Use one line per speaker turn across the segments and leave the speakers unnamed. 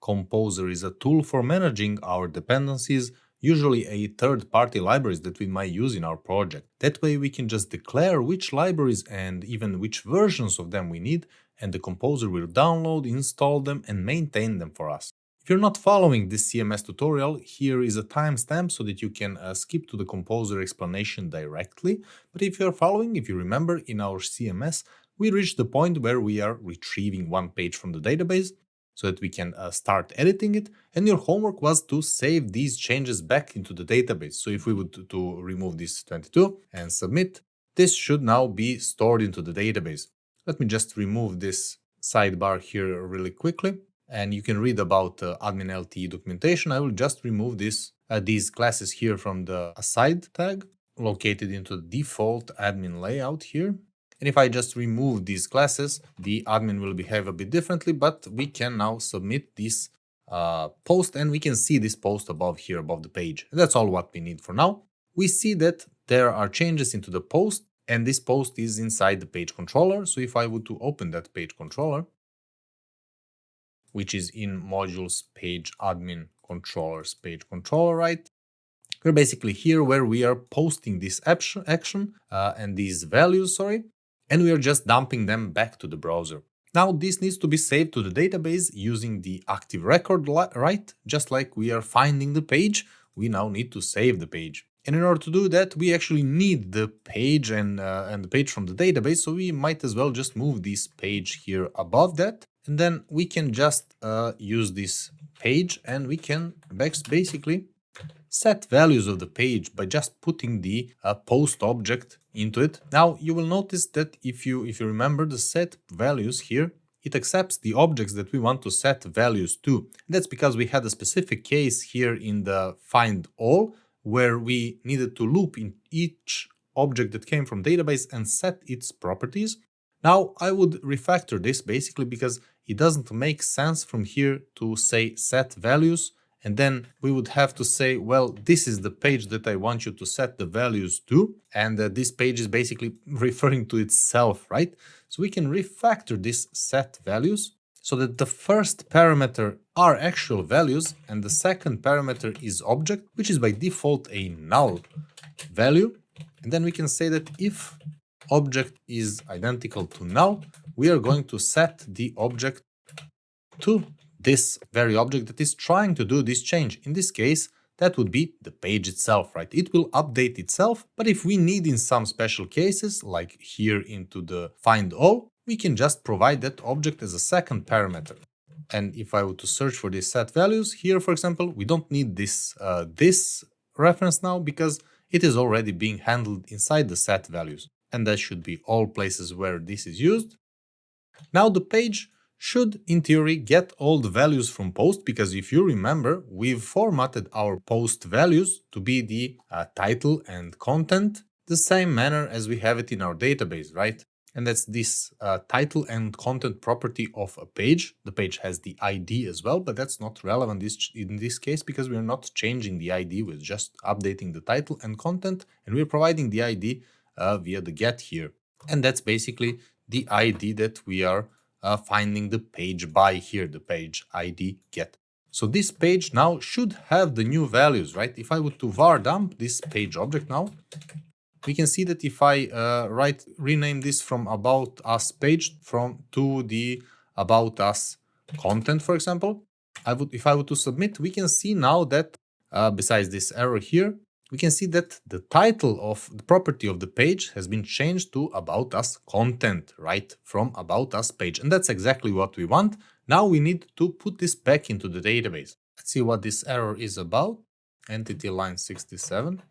Composer is a tool for managing our dependencies, usually a third-party libraries that we might use in our project. That way we can just declare which libraries and even which versions of them we need, and the Composer will download, install them, and maintain them for us. If you're not following this CMS tutorial, here is a timestamp so that you can skip to the Composer explanation directly. But if you're following, if you remember, in our CMS, we reached the point where we are retrieving one page from the database so that we can start editing it, and your homework was to save these changes back into the database. So if we would to remove this 22 and submit, this should now be stored into the database. Let me just remove this sidebar here really quickly, and you can read about admin LTE documentation. I will just remove these classes here from the aside tag located into the default admin layout here. And if I just remove these classes, the admin will behave a bit differently, but we can now submit this post, and we can see this post above here, above the page. And that's all what we need for now. We see that there are changes into the post, and this post is inside the page controller. So if I were to open that page controller, which is in modules page admin controllers page controller, right? We're basically here where we are posting this action and these values, and we are just dumping them back to the browser. Now this needs to be saved to the database using the Active Record, right? Just like we are finding the page, we now need to save the page. And in order to do that, we actually need the page and the page from the database, so we might as well just move this page here above that. And then we can just use this page, and we can basically set values of the page by just putting the post object into it. Now you will notice that if you remember the set values here, it accepts the objects that we want to set values to. That's because we had a specific case here in the find all, where we needed to loop in each object that came from database and set its properties. Now I would refactor this basically because it doesn't make sense from here to say set values, and then we would have to say, well, this is the page that I want you to set the values to, and this page is basically referring to itself, right? So we can refactor this set values so that the first parameter are actual values and the second parameter is object, which is by default a null value. And then we can say that if object is identical to null, we are going to set the object to this very object that is trying to do this change. In this case, that would be the page itself, right? It will update itself, but if we need in some special cases, like here into the find all, we can just provide that object as a second parameter. And if I were to search for these set values here, for example, we don't need this reference now because it is already being handled inside the set values. And that should be all places where this is used. Now the page should, in theory, get all the values from post, because if you remember, we've formatted our post values to be the title and content the same manner as we have it in our database, right? And that's this title and content property of a page. The page has the ID as well, but that's not relevant in this case because we're not changing the ID, we're just updating the title and content, and we're providing the ID via the get here. And that's basically the ID that we are finding the page by here, the page ID get. So this page now should have the new values, right? If I would to var dump this page object now, we can see that if I rename this from about us page to the about us content, for example, if I were to submit, we can see now that besides this error here, we can see that the title of the property of the page has been changed to about us content, right? From about us page. And that's exactly what we want. Now we need to put this back into the database. Let's see what this error is about. Entity line 67.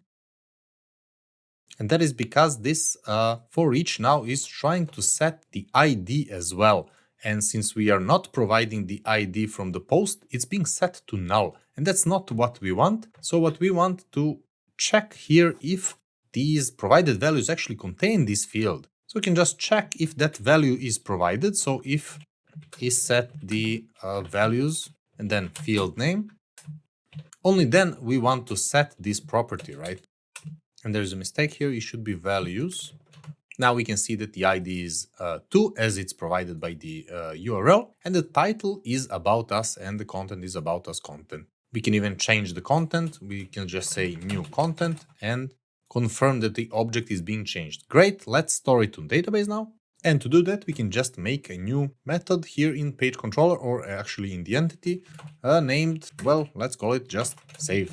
And that is because this for each now is trying to set the ID as well. And since we are not providing the ID from the post, it's being set to null. And that's not what we want. So what we want to check here if these provided values actually contain this field. So we can just check if that value is provided. So if is set the values and then field name, only then we want to set this property, right? And there's a mistake here. It should be values. Now we can see that the ID is 2 as it's provided by the URL, and the title is about us and the content is about us content. We can even change the content. We can just say new content and confirm that the object is being changed. Great, let's store it to database now. And to do that, we can just make a new method here in page controller, or actually in the entity, named, well, let's call it just save.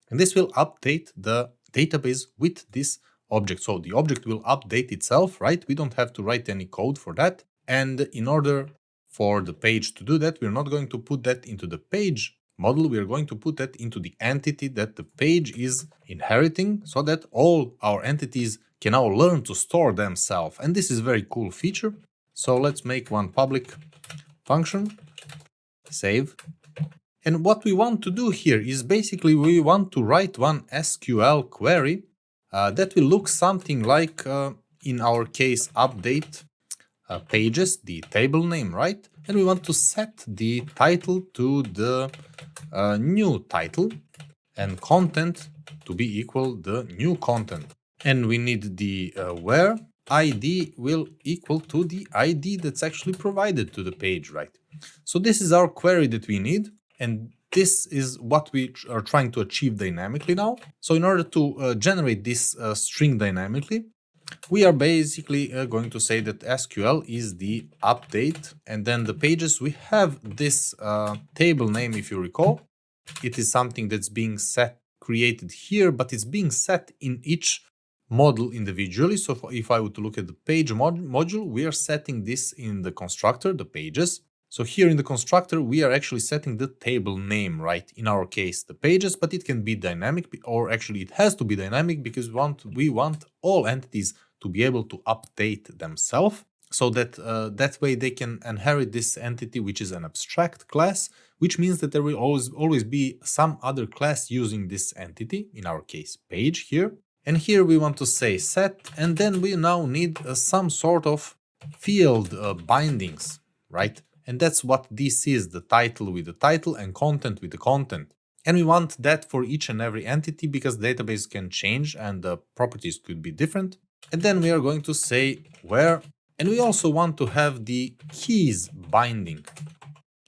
And this will update the database with this object. So the object will update itself, right? We don't have to write any code for that. And in order for the page to do that, we're not going to put that into the page model. We're going to put that into the entity that the page is inheriting, so that all our entities can now learn to store themselves. And this is a very cool feature. So let's make one public function, save. And what we want to do here is basically we want to write one SQL query that will look something like, in our case, update pages, the table name, right? And we want to set the title to the new title and content to be equal the new content. And we need the where ID will equal to the ID that's actually provided to the page, right? So this is our query that we need. And this is what we are trying to achieve dynamically now. So in order to generate this string dynamically, we are basically going to say that SQL is the update, and then the pages, we have this table name, if you recall. It is something that's being created here, but it's being set in each module individually. So if I were to look at the page module, we are setting this in the constructor, the pages. So here in the constructor, we are actually setting the table name, right? In our case, the pages, but it can be dynamic, or actually it has to be dynamic because we want all entities to be able to update themselves, so that that way they can inherit this entity, which is an abstract class, which means that there will always be some other class using this entity, in our case, page here. And here we want to say set, and then we now need some sort of field bindings, right? And that's what this is, the title with the title and content with the content. And we want that for each and every entity because the database can change and the properties could be different. And then we are going to say where, and we also want to have the keys binding.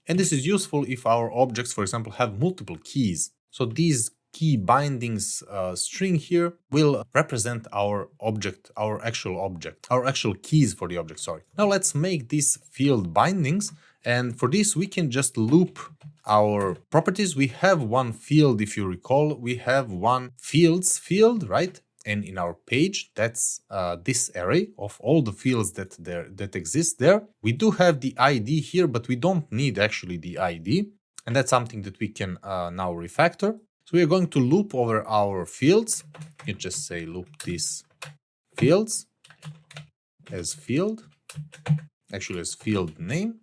And this is useful if our objects, for example, have multiple keys. So these key bindings string here will represent our object, our actual keys for the object, sorry. Now let's make these field bindings. And for this, we can just loop our properties. We have one field, if you recall, we have one fields field, right? And in our page, that's this array of all the fields that exist there. We do have the ID here, but we don't need actually the ID. And that's something that we can now refactor. So we are going to loop over our fields. You just say loop these fields as field, actually as field name.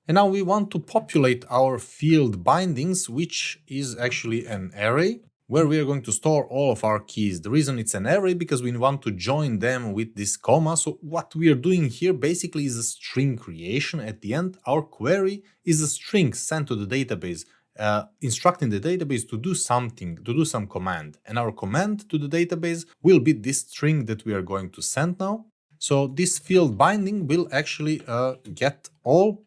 And now we want to populate our field bindings, which is actually an array where we are going to store all of our keys. The reason it's an array because we want to join them with this comma. So what we are doing here basically is a string creation. At the end, our query is a string sent to the database, instructing the database to do something, to do some command. And our command to the database will be this string that we are going to send now. So this field binding will actually get all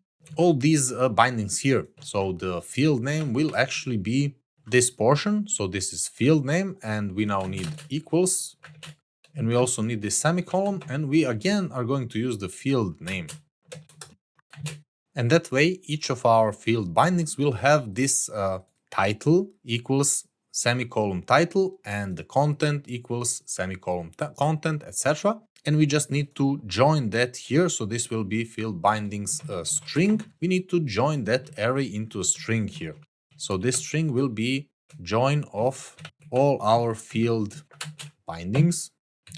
these bindings here. So the field name will actually be this portion. So this is field name, and we now need equals, and we also need this semicolon, and we again are going to use the field name. And that way each of our field bindings will have this title equals semicolon title and the content equals semicolon content, etc. And we just need to join that here. So this will be field bindings string. We need to join that array into a string here. So this string will be join of all our field bindings.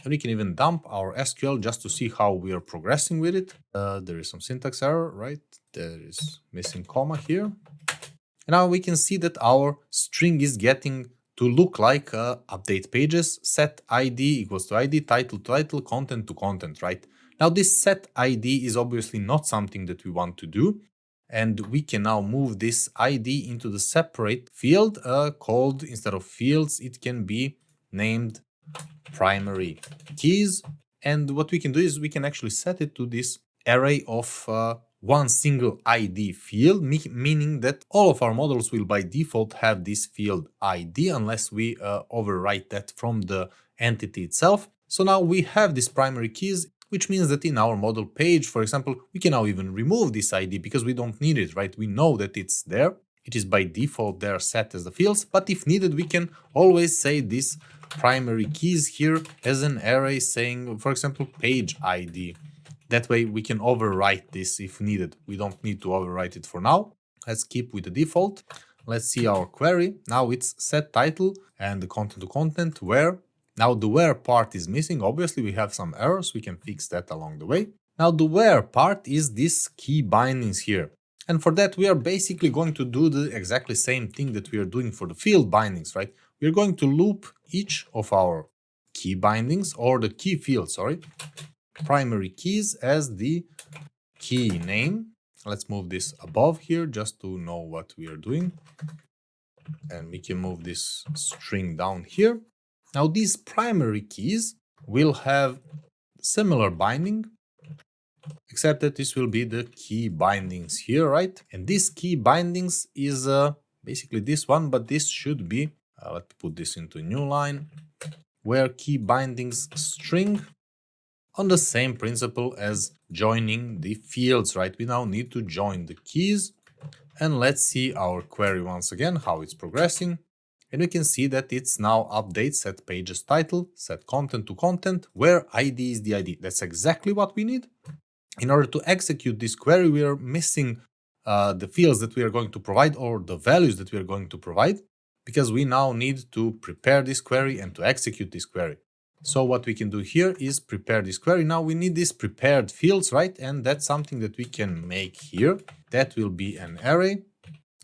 And we can even dump our SQL just to see how we are progressing with it. There is some syntax error, right? There is missing comma here. And now we can see that our string is getting to look like update pages, set ID equals to ID, title to title, content to content, right? Now this set ID is obviously not something that we want to do. And we can now move this ID into the separate field called, instead of fields, it can be named primary keys. And what we can do is we can actually set it to this array of one single ID field, meaning that all of our models will by default have this field ID unless we overwrite that from the entity itself. So now we have these primary keys, which means that in our model page, for example, we can now even remove this ID because we don't need it, right? We know that it's there. It is by default there set as the fields, but if needed, we can always say this primary keys here as an array saying, for example, page ID. That way we can overwrite this if needed. We don't need to overwrite it for now. Let's keep with the default. Let's see our query. Now it's set title and the content to content where. Now the where part is missing. Obviously we have some errors. We can fix that along the way. Now the where part is this key bindings here. And for that we are basically going to do the exactly same thing that we are doing for the field bindings, right? We're going to loop each of our key bindings or the key field, primary keys as the key name. Let's move this above here just to know what we are doing. And we can move this string down here. Now these primary keys will have similar binding, except that this will be the key bindings here, right? And this key bindings is basically this one, but this should be, let's put this into a new line, where key bindings string on the same principle as joining the fields, right? We now need to join the keys. And let's see our query once again, how it's progressing. And we can see that it's now update set pages title, set content to content, where ID is the ID. That's exactly what we need. In order to execute this query, we are missing the fields that we are going to provide or the values that we are going to provide, because we now need to prepare this query and to execute this query. So what we can do here is prepare this query. Now we need these prepared fields, right? And that's something that we can make here. That will be an array.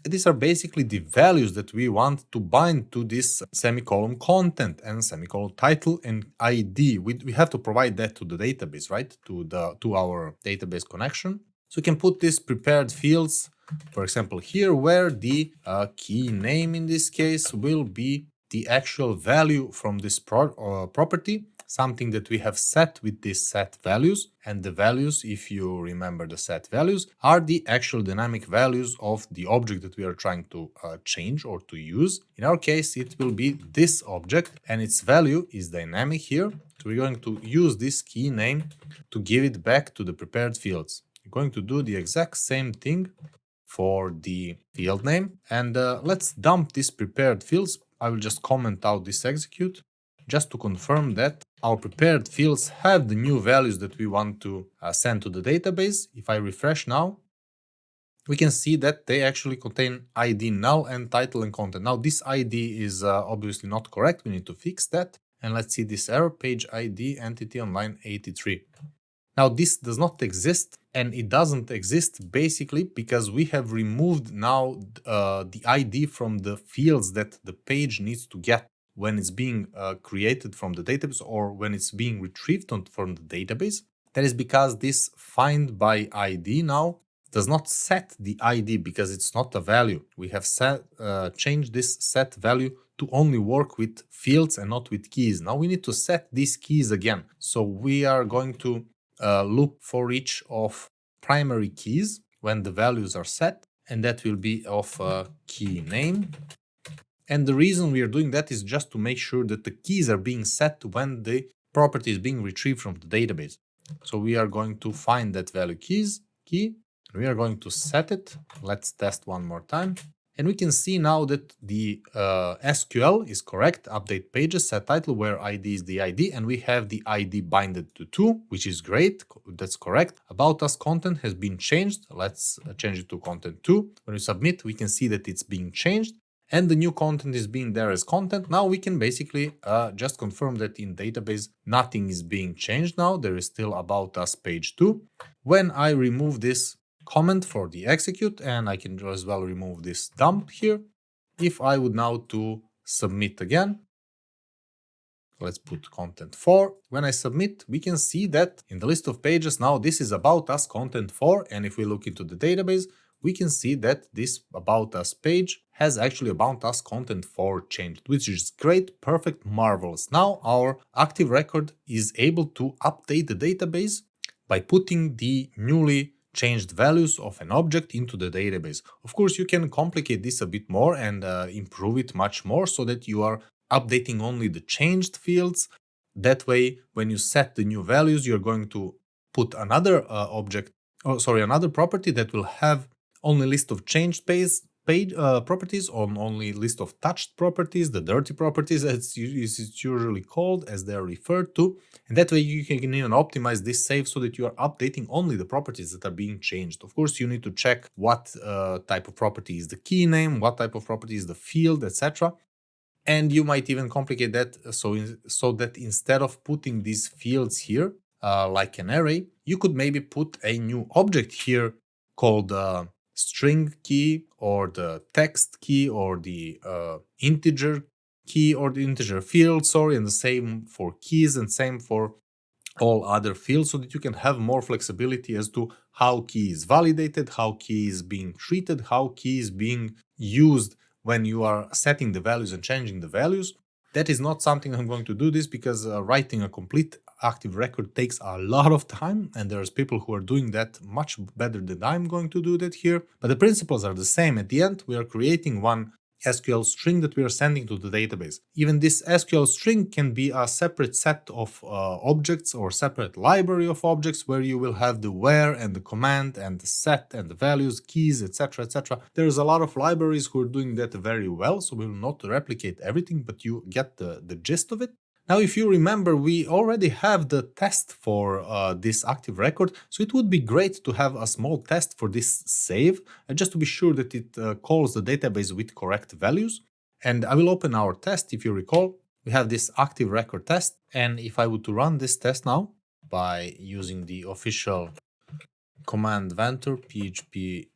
These are basically the values that we want to bind to this semicolon content and semicolon title and ID. We have to provide that to the database, right? To our database connection. So we can put these prepared fields, for example, here, where the key name in this case will be the actual value from this property, something that we have set with these set values. And the values, if you remember the set values, are the actual dynamic values of the object that we are trying to change or to use. In our case, it will be this object and its value is dynamic here. So we're going to use this key name to give it back to the prepared fields. We're going to do the exact same thing for the field name. And let's dump these prepared fields. I will just comment out this execute just to confirm that our prepared fields have the new values that we want to send to the database. If I refresh now, we can see that they actually contain ID null and title and content. Now this ID is obviously not correct. We need to fix that. And let's see this error, page ID entity on line 83. Now this does not exist, and it doesn't exist basically because we have removed now the ID from the fields that the page needs to get when it's being created from the database or when it's being retrieved from the database. That is because this find by ID now does not set the ID because it's not a value. We have changed this set value to only work with fields and not with keys. Now we need to set these keys again. So we are going to look for each of primary keys when the values are set, and that will be of key name. And the reason we are doing that is just to make sure that the keys are being set when the property is being retrieved from the database. So we are going to find that value key. We are going to set it. Let's test one more time. And we can see now that the SQL is correct. Update pages, set title, where ID is the ID, and we have the ID binded to 2, which is great. That's correct. About us content has been changed. Let's change it to content 2. When we submit, we can see that it's being changed, and the new content is being there as content. Now we can basically just confirm that in database, nothing is being changed now. There is still about us page 2. When I remove this comment for the execute, and I can as well remove this dump here. If I would now to submit again, let's put content 4. When I submit, we can see that in the list of pages now this is about us content 4, and if we look into the database, we can see that this About Us page has actually About Us content for changed, which is great, perfect, marvelous. Now our Active Record is able to update the database by putting the newly changed values of an object into the database. Of course, you can complicate this a bit more and improve it much more so that you are updating only the changed fields. That way, when you set the new values, you're going to put another another property that will have only list of changed page properties, on only list of touched properties, the dirty properties as it's usually called, as they're referred to. And that way you can even optimize this save so that you are updating only the properties that are being changed. Of course, you need to check what type of property is the key name, what type of property is the field, etc. And you might even complicate that so that instead of putting these fields here, like an array, you could maybe put a new object here called string key, or the text key, or the integer key, or the integer field, and the same for keys and same for all other fields, so that you can have more flexibility as to how key is validated, how key is being treated, how key is being used when you are setting the values and changing the values. That is not something I'm going to do this because writing a complete Active Record takes a lot of time, and there's people who are doing that much better than I'm going to do that here. But the principles are the same. At the end, we are creating one SQL string that we are sending to the database. Even this SQL string can be a separate set of objects, or separate library of objects, where you will have the where and the command and the set and the values, keys, etc. etc. There's a lot of libraries who are doing that very well, so we will not replicate everything, but you get the gist of it. Now, if you remember, we already have the test for this Active Record, so it would be great to have a small test for this save, just to be sure that it calls the database with correct values. And I will open our test. If you recall, we have this Active Record test, and if I would to run this test now by using the official command vendor php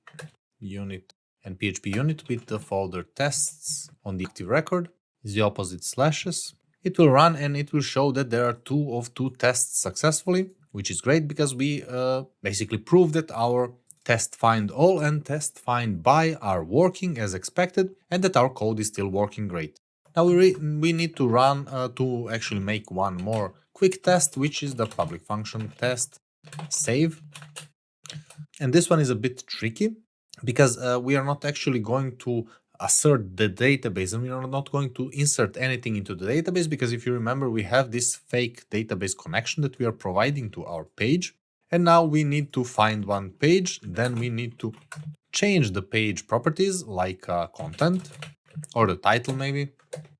unit and php unit with the folder tests on the Active Record, is the opposite slashes. It will run and it will show that there are 2 of 2 tests successfully, which is great because we basically prove that our test find all and test find by are working as expected, and that our code is still working great. Now we need to run to actually make one more quick test, which is the public function test save. And this one is a bit tricky because we are not actually going to assert the database, and we are not going to insert anything into the database, because if you remember, we have this fake database connection that we are providing to our page. And now we need to find one page, then we need to change the page properties like content, or the title maybe,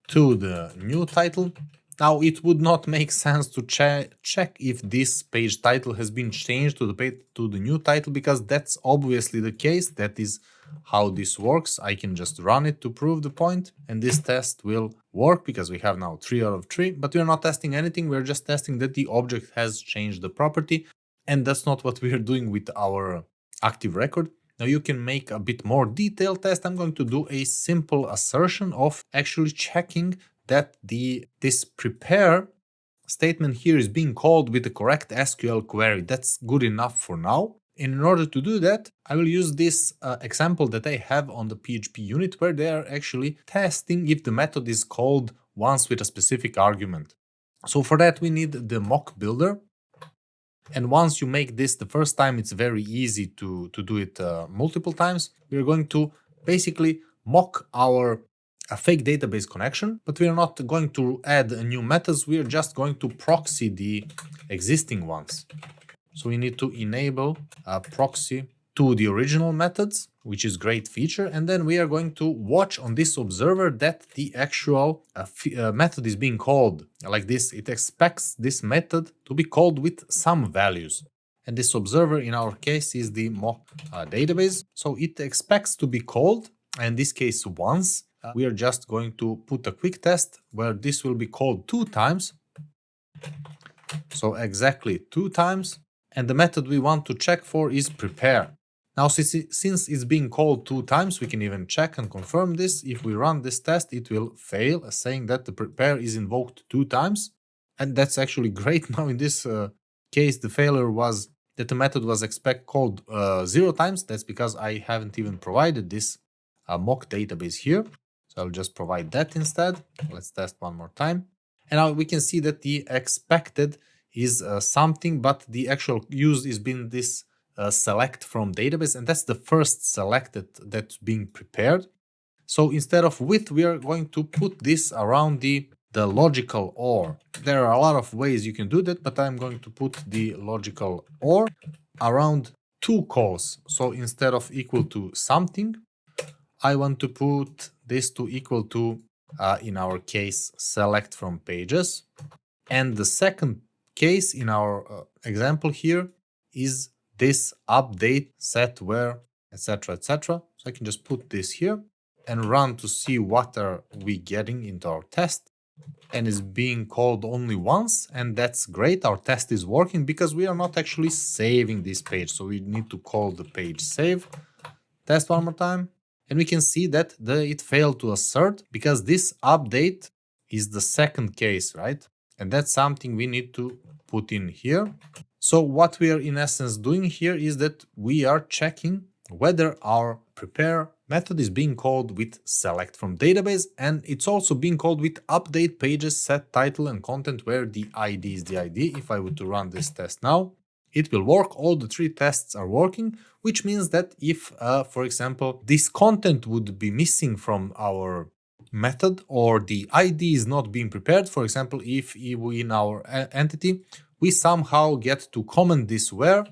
to the new title. Now, it would not make sense to check if this page title has been changed to the new title, because that's obviously the case. That is how this works. I can just run it to prove the point, and this test will work because we have now 3 out of 3, but we're not testing anything. We're just testing that the object has changed the property, and that's not what we are doing with our Active Record. Now you can make a bit more detailed test. I'm going to do a simple assertion of actually checking that this prepare statement here is being called with the correct SQL query. That's good enough for now. And in order to do that, I will use this example that I have on the PHP unit, where they are actually testing if the method is called once with a specific argument. So for that, we need the mock builder. And once you make this the first time, it's very easy to do it multiple times. We're going to basically mock a fake database connection, but we are not going to add new methods. We are just going to proxy the existing ones. So we need to enable a proxy to the original methods, which is a great feature. And then we are going to watch on this observer that the actual method is being called like this. It expects this method to be called with some values. And this observer in our case is the mock database. So it expects to be called, in this case once. We are just going to put a quick test where this will be called 2 times. So exactly 2 times. And the method we want to check for is prepare. Now, since it's being called 2 times, we can even check and confirm this. If we run this test, it will fail, saying that the prepare is invoked 2 times. And that's actually great. Now, in this case, the failure was that the method was called 0 times. That's because I haven't even provided this mock database here. So I'll just provide that instead. Let's test one more time. And now we can see that the expected is something, but the actual use is being this select from database, and that's the first selected that's being prepared. So instead of with, we are going to put this around the logical OR. There are a lot of ways you can do that, but I'm going to put the logical OR around 2 calls. So instead of equal to something, I want to put this to equal to, in our case, select from pages. And the second case in our example here is this update set where, etc., etc. So I can just put this here and run to see what are we getting into our test. And is being called only once, and that's great. Our test is working because we are not actually saving this page. So we need to call the page save. Test one more time. And we can see that it failed to assert because this update is the second case, right? And that's something we need to put in here. So what we are in essence doing here is that we are checking whether our prepare method is being called with select from database, and it's also being called with update pages set title and content where the ID is the ID. If I were to run this test now, it will work. All the 3 tests are working, which means that if, for example, this content would be missing from our method or the ID is not being prepared, for example, if we in our entity, we somehow get to comment this where,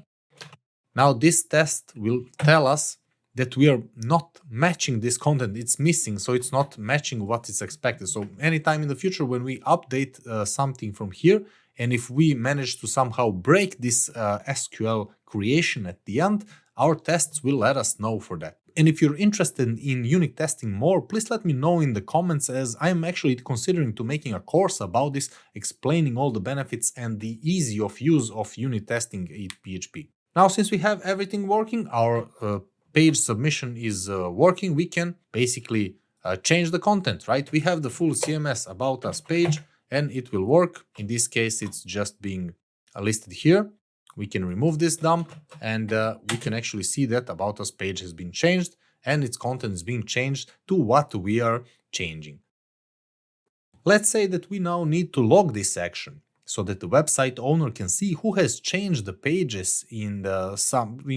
now this test will tell us that we are not matching this content, it's missing, so it's not matching what is expected. So anytime in the future when we update something from here, and if we manage to somehow break this SQL creation at the end, our tests will let us know for that. And if you're interested in unit testing more, please let me know in the comments, as I'm actually considering to making a course about this, explaining all the benefits and the ease of use of unit testing in PHP. Now, since we have everything working, our page submission is working, we can basically change the content, right? We have the full CMS About Us page and it will work. In this case, it's just being listed here. We can remove this dump and we can actually see that About Us page has been changed and its content is being changed to what we are changing. Let's say that we now need to log this action so that the website owner can see who has changed the pages in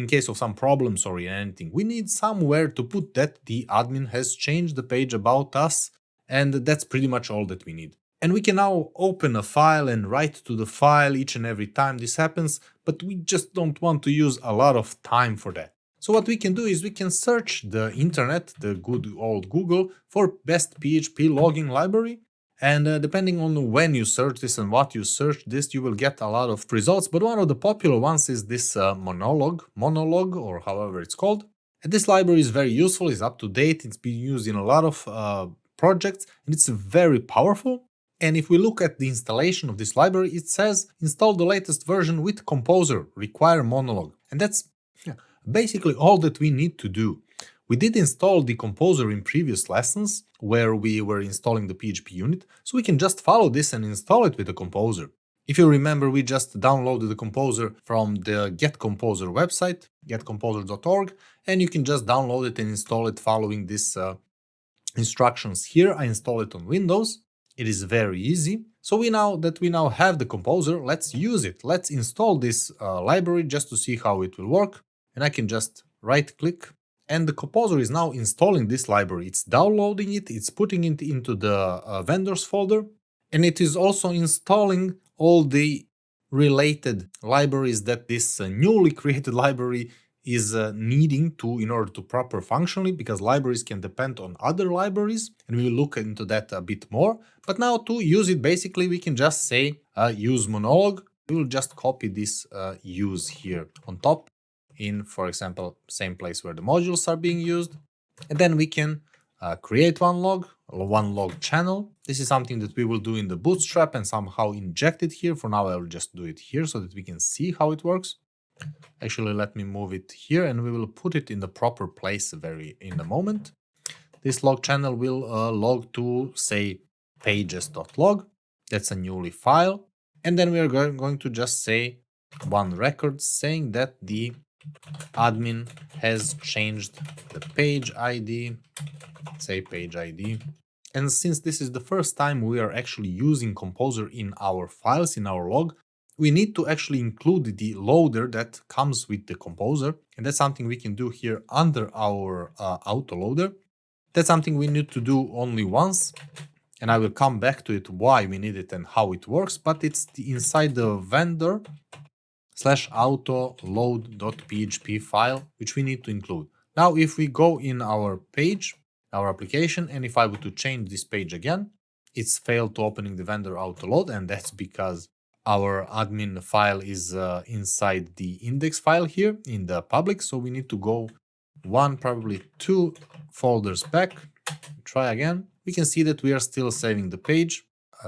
case of some problems or anything. We need somewhere to put that the admin has changed the page About Us, and that's pretty much all that we need. And we can now open a file and write to the file each and every time this happens, but we just don't want to use a lot of time for that. So what we can do is we can search the internet, the good old Google, for best PHP logging library. And depending on when you search this and what you search this, you will get a lot of results. But one of the popular ones is this Monolog, or however it's called. And this library is very useful, it's up to date, it's been used in a lot of projects, and it's very powerful. And if we look at the installation of this library, it says install the latest version with Composer, require Monolog. And that's basically all that we need to do. We did install the Composer in previous lessons where we were installing the PHP unit, so we can just follow this and install it with the Composer. If you remember, we just downloaded the Composer from the Get Composer website, getcomposer.org, and you can just download it and install it following these instructions here. I install it on Windows. It is very easy. So we now have the Composer, let's use it. Let's install this library just to see how it will work. And I can just right-click. And the Composer is now installing this library. It's downloading it, it's putting it into the vendors folder, and it is also installing all the related libraries that this newly created library is needing to in order to proper functionally, because libraries can depend on other libraries, and we will look into that a bit more. But now to use it, basically we can just say use Monolog. We will just copy this use here on top, in, for example, same place where the modules are being used. And then we can create one log channel. This is something that we will do in the Bootstrap and somehow inject it here. For now, I will just do it here so that we can see how it works. Actually, let me move it here and we will put it in the proper place in a moment. This log channel will log to, say, pages.log. That's a newly file. And then we are going to just say one record saying that the admin has changed the page ID, say page ID. And since this is the first time we are actually using Composer in our files, in our log, we need to actually include the loader that comes with the Composer. And that's something we can do here under our autoloader. That's something we need to do only once. And I will come back to it, why we need it and how it works, but it's inside the vendor /autoload.php file, which we need to include. Now, if we go in our page, our application, and if I were to change this page again, it's failed to opening the vendor autoload, and that's because our admin file is inside the index file here in the public. So we need to go one, probably two folders back, try again. We can see that we are still saving the page.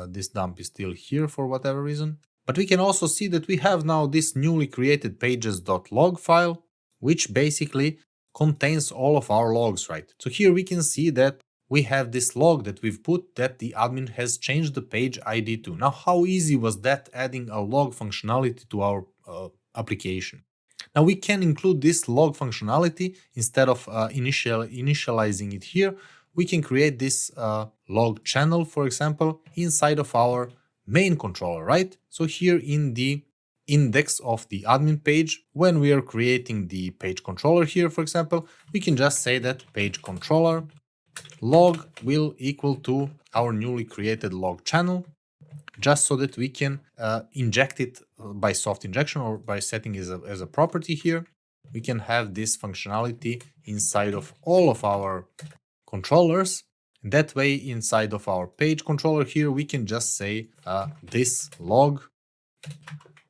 This dump is still here for whatever reason. But we can also see that we have now this newly created pages.log file, which basically contains all of our logs, right? So here we can see that we have this log that we've put that the admin has changed the page ID to. Now, how easy was that adding a log functionality to our application? Now we can include this log functionality instead of initializing it here. We can create this log channel, for example, inside of our main controller, right? So here in the index of the admin page, when we are creating the page controller here, for example, we can just say that page controller log will equal to our newly created log channel, just so that we can inject it by soft injection or by setting as a property here. We can have this functionality inside of all of our controllers. And that way, inside of our page controller here, we can just say this log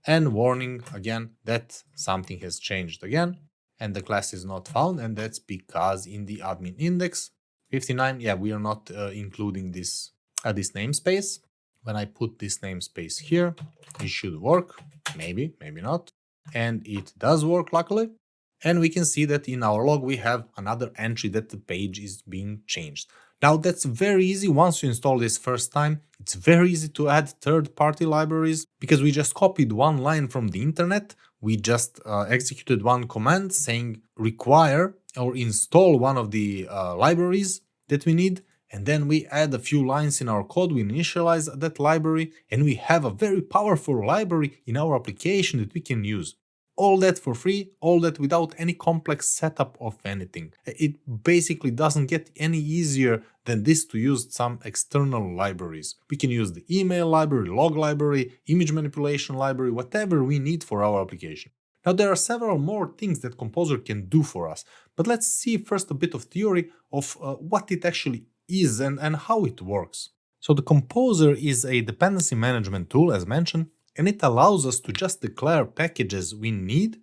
and warning again that something has changed again and the class is not found. And that's because in the admin index 59, yeah, we are not including this namespace. When I put this namespace here, it should work, maybe, maybe not. And it does work, luckily. And we can see that in our log, we have another entry that the page is being changed. Now that's very easy. Once you install this first time, it's very easy to add third-party libraries because we just copied one line from the internet. We just executed one command saying require or install one of the libraries that we need. And then we add a few lines in our code, we initialize that library, and we have a very powerful library in our application that we can use. All that for free, all that without any complex setup of anything. It basically doesn't get any easier than this to use some external libraries. We can use the email library, log library, image manipulation library, whatever we need for our application. Now there are several more things that Composer can do for us, but let's see first a bit of theory of what it actually is and how it works. So the Composer is a dependency management tool, as mentioned, and it allows us to just declare packages we need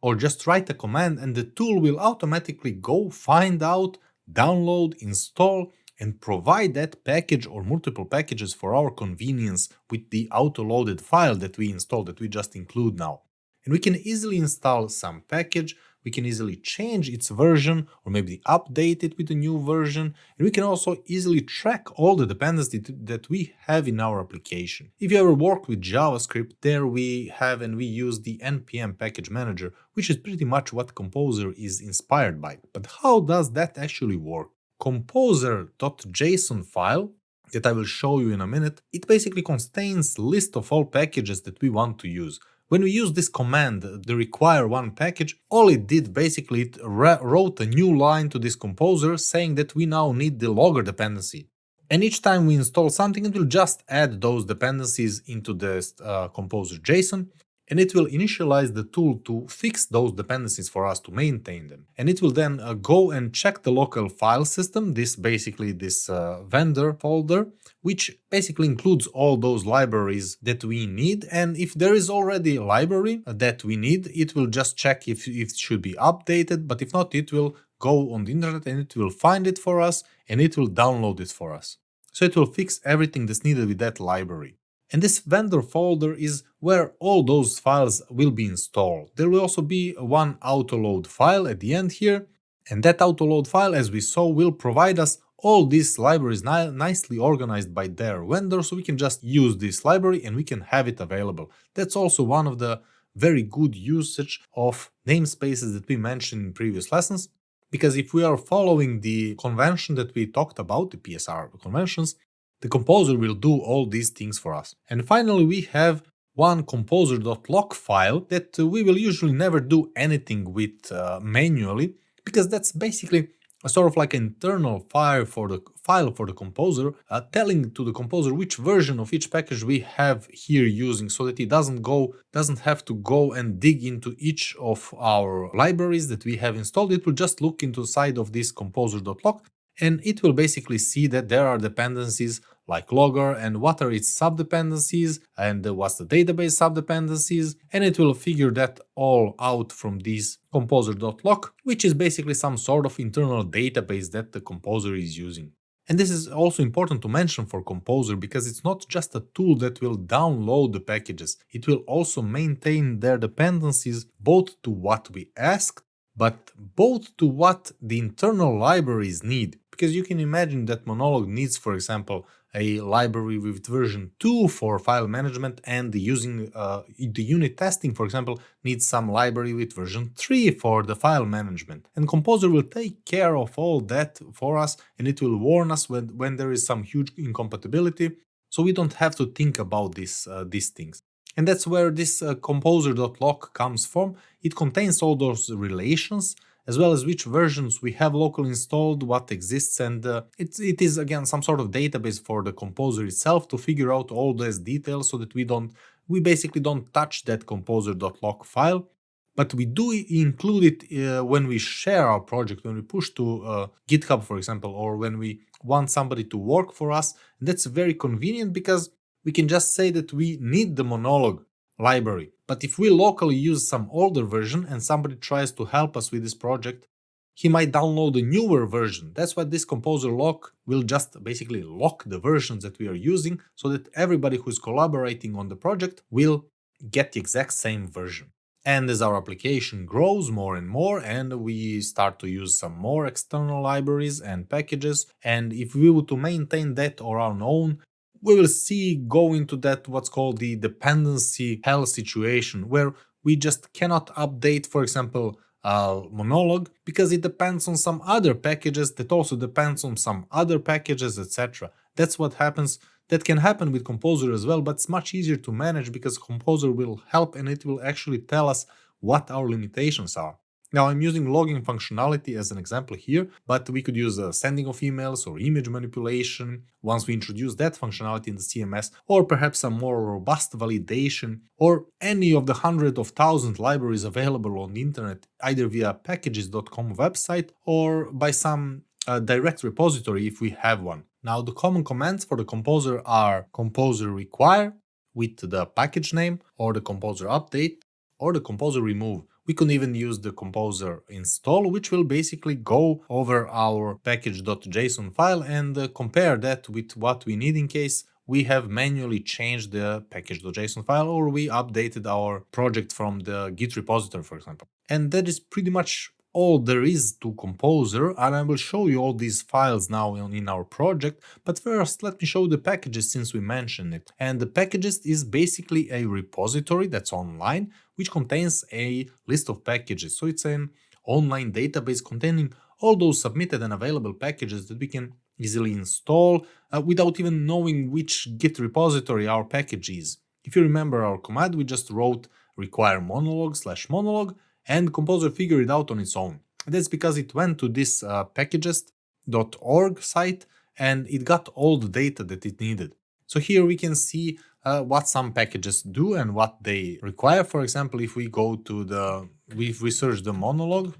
or just write a command and the tool will automatically go find out, download, install, and provide that package or multiple packages for our convenience with the auto-loaded file that we installed, that we just include now. And we can easily install some package, we can easily change its version or maybe update it with a new version, and we can also easily track all the dependencies that we have in our application. If you ever worked with JavaScript, there we have and we use the npm package manager, which is pretty much what Composer is inspired by. But how does that actually work? Composer.json file that I will show you in a minute, it basically contains a list of all packages that we want to use. When we use this command, the require one package, all it did basically it wrote a new line to this Composer saying that we now need the logger dependency. And each time we install something, it will just add those dependencies into the Composer JSON, and it will initialize the tool to fix those dependencies for us to maintain them. And it will then go and check the local file system, this vendor folder, which basically includes all those libraries that we need. And if there is already a library that we need, it will just check if it should be updated, but if not, it will go on the internet and it will find it for us and it will download it for us. So it will fix everything that's needed with that library. And this vendor folder is where all those files will be installed. There will also be one autoload file at the end here, and that autoload file, as we saw, will provide us all these libraries nicely organized by their vendor, so we can just use this library and we can have it available. That's also one of the very good usage of namespaces that we mentioned in previous lessons. Because if we are following the convention that we talked about, the PSR conventions, the composer will do all these things for us. And finally, we have one composer.log file that we will usually never do anything with manually, because that's basically a sort of like internal file for the composer, telling to the composer which version of each package we have here using, so that it doesn't have to go and dig into each of our libraries that we have installed. It will just look into the side of this composer.log, and it will basically see that there are dependencies like logger and what are its subdependencies and what's the database subdependencies, and it will figure that all out from this composer.log, which is basically some sort of internal database that the composer is using. And this is also important to mention for Composer, because it's not just a tool that will download the packages, it will also maintain their dependencies both to what we asked, but both to what the internal libraries need. Because you can imagine that Monolog needs, for example, a library with version 2 for file management, and the unit testing, for example, needs some library with version 3 for the file management. And Composer will take care of all that for us, and it will warn us when there is some huge incompatibility, so we don't have to think about these things. And that's where this composer.log comes from. It contains all those relations, as well as which versions we have locally installed, what exists, and it is again some sort of database for the composer itself to figure out all those details, so that we basically don't touch that composer.log file, but we do include it when we share our project, when we push to GitHub, for example, or when we want somebody to work for us. And that's very convenient, because we can just say that we need the Monolog library. But if we locally use some older version and somebody tries to help us with this project, he might download a newer version. That's why this composer lock will just basically lock the versions that we are using, so that everybody who's collaborating on the project will get the exact same version. And as our application grows more and more, and we start to use some more external libraries and packages, and if we were to maintain that on our own, we will see go into that what's called the dependency hell situation, where we just cannot update, for example, Monolog, because it depends on some other packages that also depends on some other packages, etc. That's what happens. That can happen with Composer as well, but it's much easier to manage, because Composer will help and it will actually tell us what our limitations are. Now, I'm using logging functionality as an example here, but we could use sending of emails or image manipulation once we introduce that functionality in the CMS, or perhaps some more robust validation, or any of the hundreds of thousands libraries available on the internet, either via packages.com website or by some direct repository if we have one. Now, the common commands for the Composer are composer require with the package name, or the composer update, or the composer remove. We can even use the composer install, which will basically go over our package.json file and compare that with what we need in case we have manually changed the package.json file, or we updated our project from the Git repository, for example. And that is pretty much all there is to Composer, and I will show you all these files now in our project. But first, let me show the packages, since we mentioned it. And the packages is basically a repository that's online, which contains a list of packages. So it's an online database containing all those submitted and available packages that we can easily install without even knowing which Git repository our package is. If you remember our command, we just wrote require monolog/monolog, and Composer figured it out on its own. And that's because it went to this packages.org site and it got all the data that it needed. So here we can see what some packages do and what they require. For example, if we go to if we search the Monolog,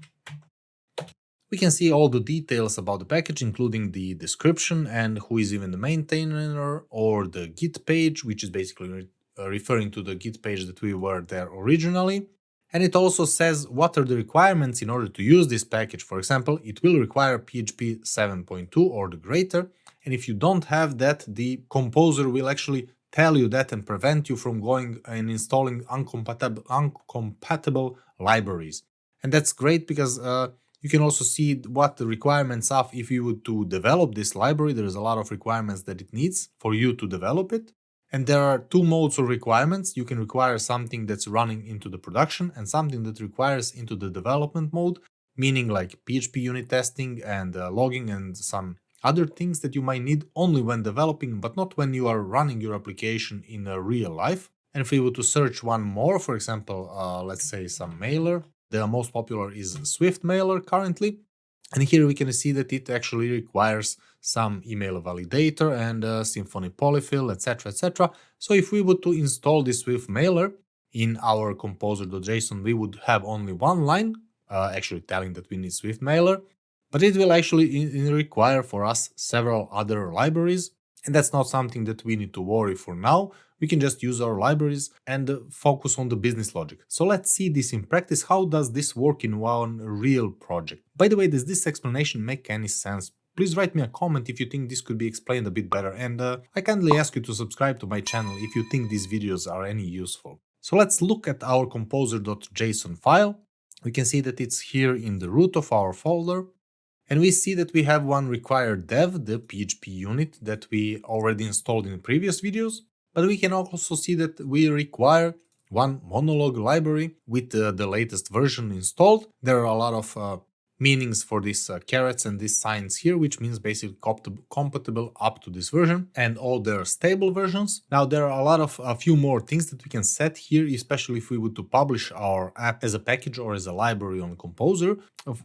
we can see all the details about the package, including the description and who is even the maintainer, or the Git page, which is basically referring to the Git page that we were there originally. And it also says what are the requirements in order to use this package. For example, it will require PHP 7.2 or the greater. And if you don't have that, the Composer will actually tell you that and prevent you from going and installing uncompatible libraries. And that's great, because you can also see what the requirements are if you would to develop this library. There's a lot of requirements that it needs for you to develop it. And there are two modes of requirements. You can require something that's running into the production and something that requires into the development mode, meaning like PHP unit testing and logging and some other things that you might need only when developing, but not when you are running your application in real life. And if we were to search one more, for example, let's say some mailer, the most popular is Swift Mailer currently. And here we can see that it actually requires some email validator and Symfony polyfill, etc., etc. So if we were to install this Swift Mailer in our composer.json, we would have only one line actually telling that we need Swift Mailer, but it will actually require for us several other libraries. And that's not something that we need to worry for now. We can just use our libraries and focus on the business logic. So let's see this in practice. How does this work in one real project? By the way, does this explanation make any sense? Please write me a comment if you think this could be explained a bit better, and I kindly ask you to subscribe to my channel if you think these videos are any useful. So let's look at our composer.json file. We can see that it's here in the root of our folder. And we see that we have one required dev, the PHP unit that we already installed in previous videos. But we can also see that we require one Monolog library with the latest version installed. There are a lot of meanings for these carets and these signs here, which means basically compatible up to this version and all their stable versions. Now there are a few more things that we can set here, especially if we would to publish our app as a package or as a library on Composer.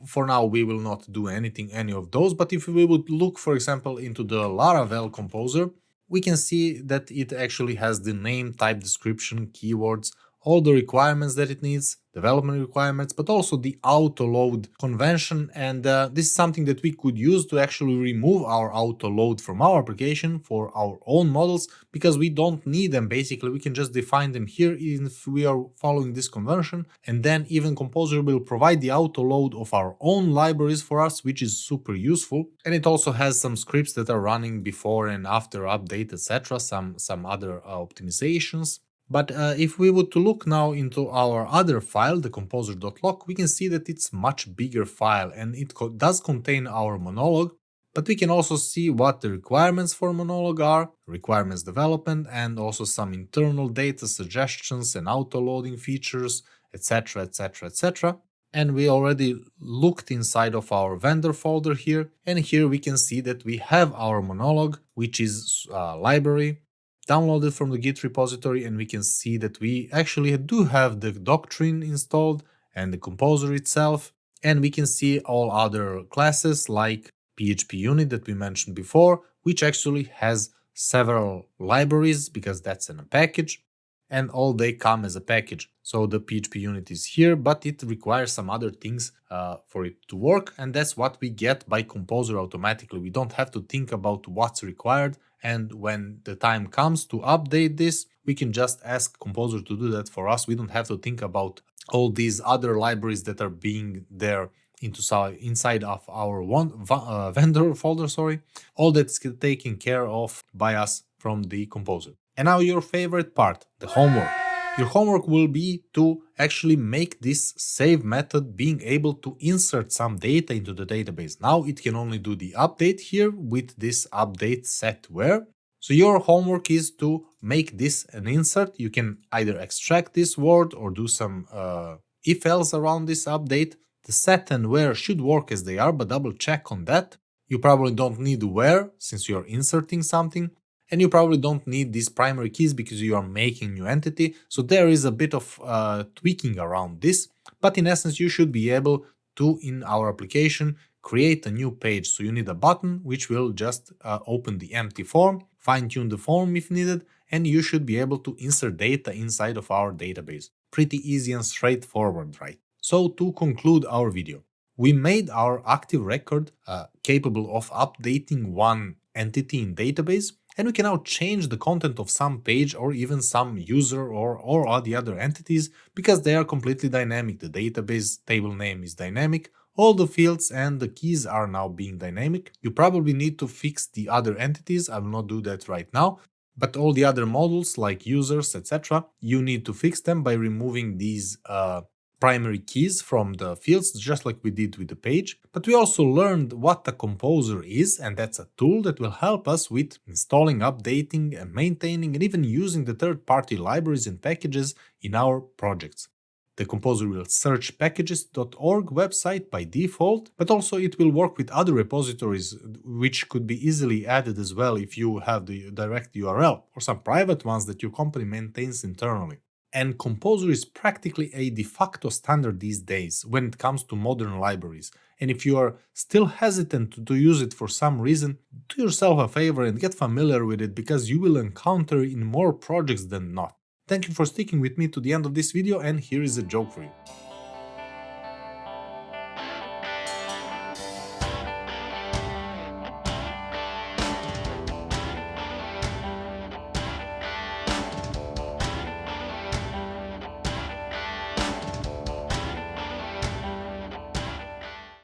For now we will not do any of those, but if we would look, for example, into the Laravel Composer, we can see that it actually has the name, type description, keywords, all the requirements that it needs, development requirements, but also the auto-load convention. And this is something that we could use to actually remove our auto-load from our application for our own models, because we don't need them. Basically, we can just define them here if we are following this convention. And then even Composer will provide the auto-load of our own libraries for us, which is super useful. And it also has some scripts that are running before and after update, etc., some other optimizations. But if we were to look now into our other file, the composer.log, we can see that it's much bigger file and it does contain our Monolog, but we can also see what the requirements for Monolog are, requirements development, and also some internal data suggestions and auto-loading features, etc., etc., etc. And we already looked inside of our vendor folder here, and here we can see that we have our Monolog, which is a library, downloaded from the Git repository, and we can see that we actually do have the doctrine installed and the composer itself, and we can see all other classes like PHP unit that we mentioned before, which actually has several libraries because that's in a package, and all they come as a package. So the PHP unit is here, but it requires some other things for it to work, and that's what we get by Composer automatically. We don't have to think about what's required, and when the time comes to update this, we can just ask Composer to do that for us. We don't have to think about all these other libraries that are being there inside of our vendor folder, all that's taken care of by us from the Composer. And now your favorite part, the homework. Your homework will be to actually make this save method being able to insert some data into the database. Now it can only do the update here with this update set where. So your homework is to make this an insert. You can either extract this word or do some if else around this update. The set and where should work as they are, but double check on that. You probably don't need where since you're inserting something. And you probably don't need these primary keys because you are making new entity. So there is a bit of tweaking around this, but in essence, you should be able to, in our application, create a new page. So you need a button, which will just open the empty form, fine tune the form if needed, and you should be able to insert data inside of our database. Pretty easy and straightforward, right? So to conclude our video, we made our active record capable of updating one entity in database, and we can now change the content of some page or even some user or all the other entities because they are completely dynamic. The database table name is dynamic, all the fields and the keys are now being dynamic. You probably need to fix the other entities. I will not do that right now, but all the other models like users, etc., you need to fix them by removing these primary keys from the fields, just like we did with the page, but we also learned what a composer is, and that's a tool that will help us with installing, updating, and maintaining, and even using the third-party libraries and packages in our projects. The composer will search packages.org website by default, but also it will work with other repositories which could be easily added as well if you have the direct URL, or some private ones that your company maintains internally. And Composer is practically a de facto standard these days when it comes to modern libraries. And if you are still hesitant to use it for some reason, do yourself a favor and get familiar with it, because you will encounter it in more projects than not. Thank you for sticking with me to the end of this video, and here is a joke for you.